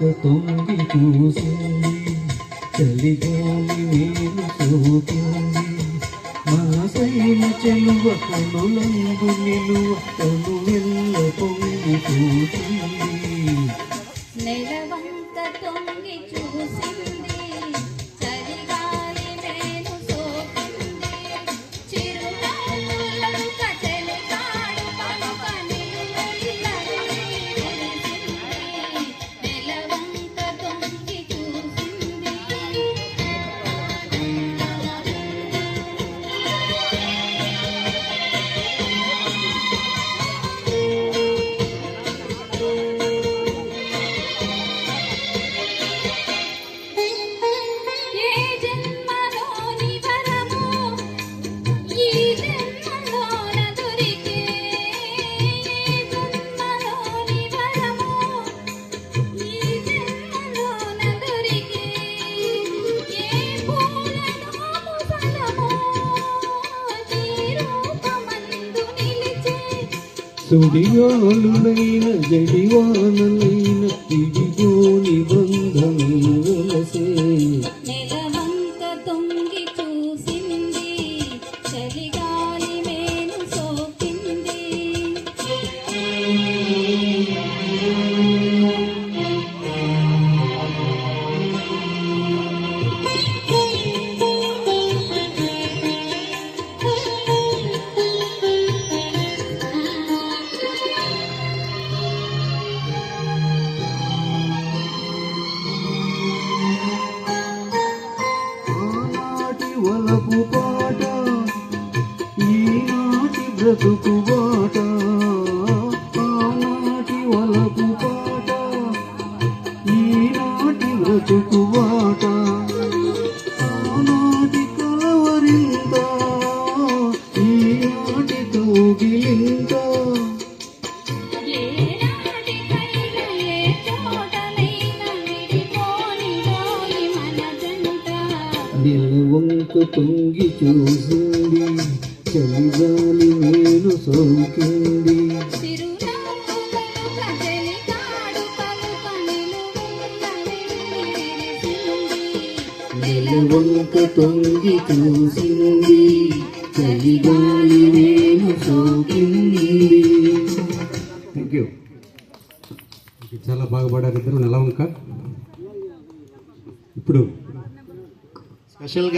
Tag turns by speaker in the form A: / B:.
A: వంక తొంగి చూసింది, చలిగాలి నేను సోకింది. మనసైన చెలువ కనులందు నిలువ తను వెళ్ళ పొంగి చూసింది.
B: నెలవంక తొంగి చూసింది, చలిగాలి నేను సోకింది. చిరునవ్వులను కచెలికాడు పలుక నిలువెల్లని విరిసింది. నెలవంక తొంగి చూసింది.
A: సుడిగాలులైన జడివానలైన ఇదిగోని బంధమే వెలసే.
B: నెలవంక తొంగి చూసింది, చలిగాలి మేను సోకింది.
A: వలపు పాట ఈనాటి బ్రతుకు బాట, ఆనాటి వలపు పాట ఈనాటి బ్రతుకు బాట. ఆనాటి కలవరింత ఈనాటి తోగిలింత. నెలవంక తొంగి చూసింది, చలిగాలి నేను సోకింది. నెలవంక తొంగి చూసింది, చలిగాలి నేను సోకింది. Thank you.
C: చాలా బాగా పాడారు ఇద్దరు నెలవంక. ఇప్పుడు స్పెషల్గా